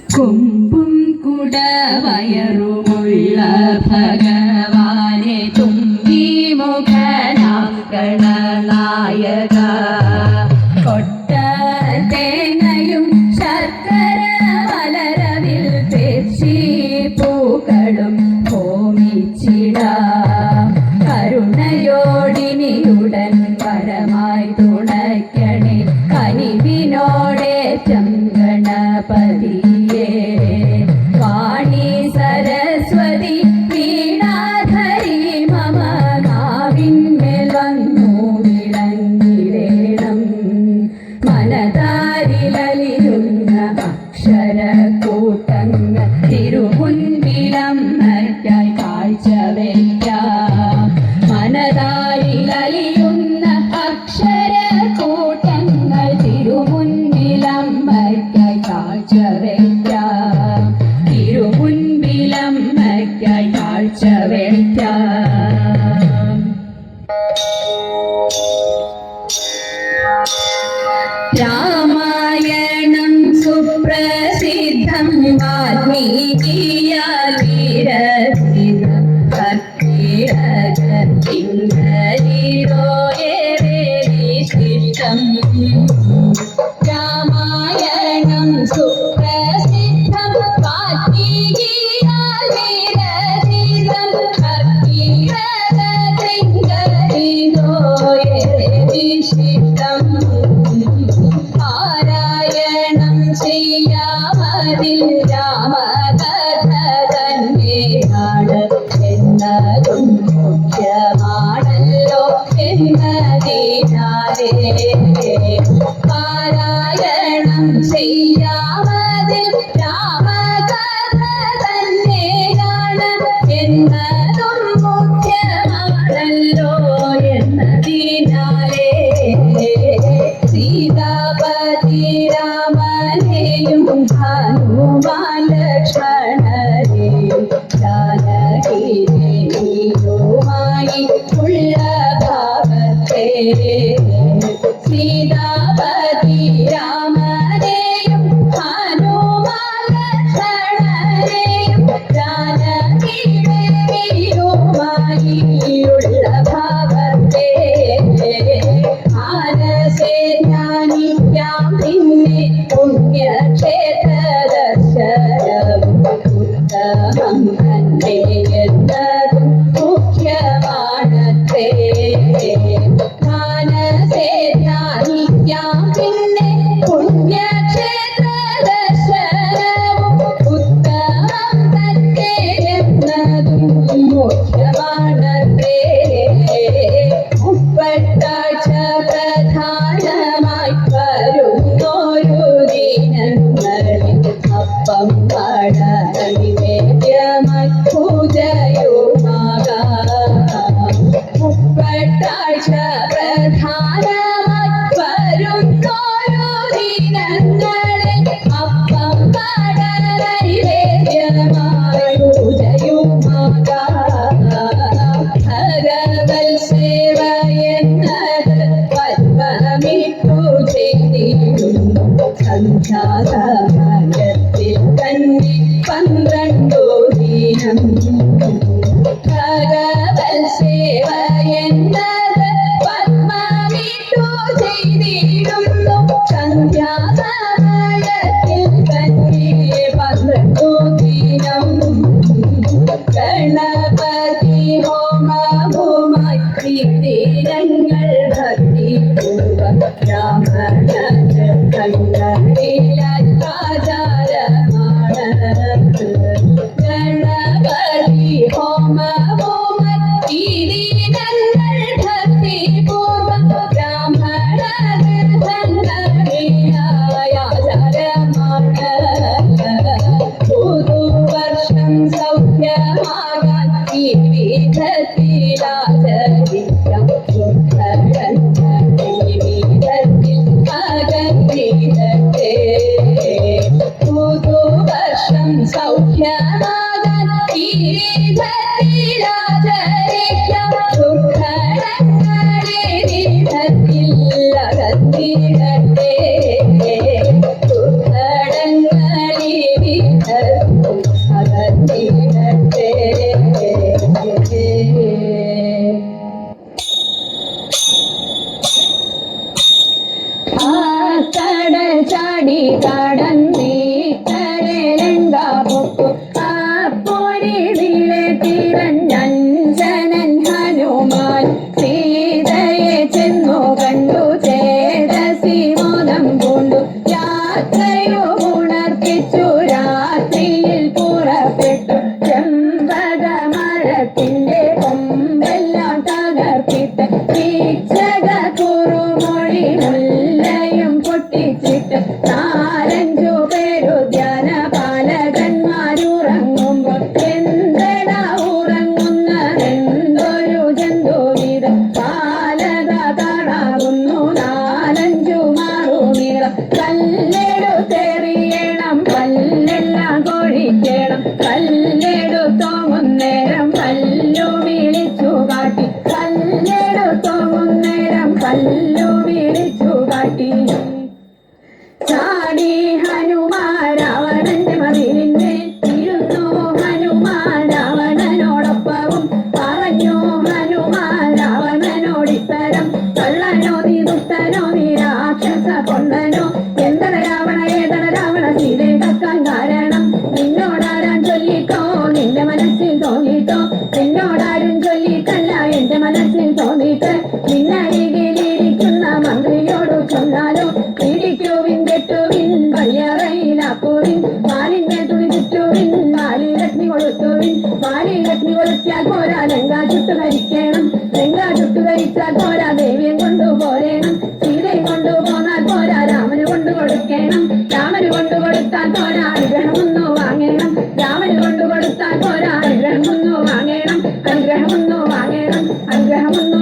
കൊമ്പും കുടവയറുമുള്ള ഭഗവാനെ തുമ്പി മുഖനാം ഗണനായക കൊട്ട തേങ്ങയും ശർക്കര മലരവിൽ തെച്ചി പൂക്കളും ഹോമിച്ചിടാം കരുണയോടിനിയുടൻ പരമായി തുണയ്ക്കണേ കനിവിനോടേറ്റം ഗണപതിയേ വാണി സരസ്വതി വീണാധരി മമ നാവിന്മേൽ വന്നു വിളങ്ങിടേണം മനതാരിലലിയുന്ന അക്ഷരക്കൂട്ടങ്ങൾ തിരുമുൻപിലമ്മയ്ക്കായി കാഴ്ച വയ്ക്കാം മനതാരിലലിയുന്ന അക്ഷരക്കൂട്ടങ്ങൾ തിരുമുൻപിലമ്മയ്ക്കായി കാഴ്ച വയ്ക്കാം തിരുമുൻപിലമ്മയ്ക്കായി കാഴ്ച വയ്ക്കാം രാമായണം സുപ്രസിദ്ധം വാൽമീകിയാൽ വിരചിതം ഭക്തിരജത്തിംഗരിതോയേവേദിഷ്ടം രാമായണം സുപ്രസിദ്ധം വാൽമീകിയാൽ വിരചിതം ഭക്തിരജത്തിംഗരിതോയേവേദിഷ്ടം പാരായണം ചെയ്യാമതിൽ രാമകഥ തന്നെയാണ് എന്നതും മുഖ്യമാണല്ലോ എന്നതിനാലേ പാരായണം ചെയ്യാമതിൽ രാമകഥ തന്നെയാണ് എന്നതും മുഖ്യമാണല്ലോ എന്നതിനാലേ സീതാപതി രാമനെയും ഹനുമാൻ ലക്ഷ്മണനെയും ജാനകിയുമായി ഉള്ള ഭാവത്തെ സീതാപതി രാമനെയും ഹനുമാൻ ലക്ഷ്മണനെയും ജാനകിയുമായി ഉള്ള ഭാവത്തെ ആനസേ ജ്ഞാനിക്കാം പിന്നെ പുണ്യക്ഷേത്ര ദർശനവും ഉത്തമം തന്നെ എന്നതും മുഖ്യമാണത്രേ മാനസേ ധ്യാനിക്കാം പിന്നെ പുണ്യക്ഷേത്ര ദർശനവും ഉത്തമം തന്നെ എന്നതും മുഖ്യമാണത്രേ മുപ്പത്താഴ്ച പ്രധാനമായി വരുന്നോരു ദിനങ്ങളിൽ അപ്പം നൈവേദ്യമായി പൂജയുമാകാം മുപ്പത്താഴ്ച പ്രധാനമായി വരുന്നോരു ദിനങ്ങളിൽ അപ്പം നൈവേദ്യമായി പൂജയുമാകാം ഭഗവത് സേവ എന്നത് പത്മമിട്ടു ചെയ്തിരുന്നു സന്ധ്യാസമയത്തിൽ തന്നെ 12 ദിനം ഭഗവത് സേവ എന്നത് പത്മമിട്ടു ചെയ്തിരുന്നു സന്ധ്യാസമയത്തിൽ തന്നെ 12 ദിനം ഗണപതി ഹോമവുമായി നിത്യങ്ങൾ ഭക്തിപൂർവം രാമനാചാരമാണ് ഗണപതി ഹോമവുമായി നിത്യങ്ങൾ ഭക്തിപൂർവം ബ്രാഹ്മണാചാരമാണ് പുതുവർഷം സൗഖ്യമാകാൻ ഈ വിധത്തിലാചരിക്കാം പുതുവർഷം സൗഖ്യമാകാൻ ഈ വിധത്തിലാചരിക്കാം ദുഃഖങ്ങളെ വിധത്തിൽ അകത്തിടട്ടെ ദുഃഖങ്ങളെ നദി കടന്നീ കരലങ്ക പൊക്കു അപ്പോരിതിലെ തിരഞ്ഞഞ്ജനൻ ഹനുമാൻ സീതയെ ചെന്നു കണ്ടു ചേതസി മോദം പൂണ്ടു യാത്രയോ ഉണർത്തിച്ചു രാത്രിയിൽ പുറപ്പെട്ടു ചെമ്പക മരത്തിന്റെ കൊമ്പെല്ലാം തകർത്തിട്ട് വീക്ഷക കുറുമൊഴി മുല്ലയും പൊട്ടിച്ചിട്ട് നാലഞ്ചു പേരു ധ്യാനപാലകന്മാരുറങ്ങുമ്പോൾ എന്തട ഉറങ്ങുന്നതെന്തൊരു ജന്തുവിത് പാലക കാണാകുന്നു നാലഞ്ചു മാറുനീളം കല്ലെടുത്തെറിയണം പല്ലെല്ലാം കൊഴിക്കണം കല്ലെടുത്തോമുന്നേരം പല്ലു വിളിച്ചു കാട്ടി കല്ലെടുത്തോമുന്നേരം പല്ലു വിളിച്ചു കാട്ടി ചാടി ഹനുമാൻ രാവണന്റെ മതിലിന്റെ ഇരുന്നു ഹനുമാൻ രാവണനോടൊപ്പവും പറഞ്ഞു ഹനുമാൻ രാവണനോടിത്തരം കള്ളനോ നീ ദുഷ്ടനോ നീ രാക്ഷസ കൊണ്ടനോ എന്തട രാവണ ഏതട രാവണ സീതയെ കക്കാൻ കാരണം നിന്നോടാരാൻ ചൊല്ലിക്കോ നിന്റെ മനസ്സിൽ തോന്നിട്ടോ എന്നോടാരും ചൊല്ലിക്കല്ല എന്റെ മനസ്സിൽ തോന്നിട്ട് നിന്നരികിലിരിക്കുന്ന മന്ത്രിയോട് ചൊന്നാലോ പിടിക്കുവിൻ കെട്ടുവിൻ വഴിയറയിലാക്കുവിൻ വാലിന്റെ തുണി ചുറ്റുവിൻ വാലിലഗ്നി കൊളുത്തുവിൻ വാലിലഗ്നി കൊളുത്തിയാൽ പോരാ ലങ്കാ ചുട്ടുകരിക്കണം ലങ്കാ ചുട്ടുകരിച്ചാൽ പോരാ ദേവിയെ കൊണ്ടുപോരേണം സീതയെ കൊണ്ടുപോന്നാൽ പോരാ രാമന് കൊണ്ടു കൊടുക്കണം രാമന് കൊണ്ടു കൊടുത്താൽ പോരാ അനുഗ്രഹമൊന്നു വാങ്ങണം രാമന് കൊണ്ടു കൊടുത്താൽ പോരാ അനുഗ്രഹമൊന്നു വാങ്ങണം അനുഗ്രഹമൊന്നു വാങ്ങണം അനുഗ്രഹമൊന്നു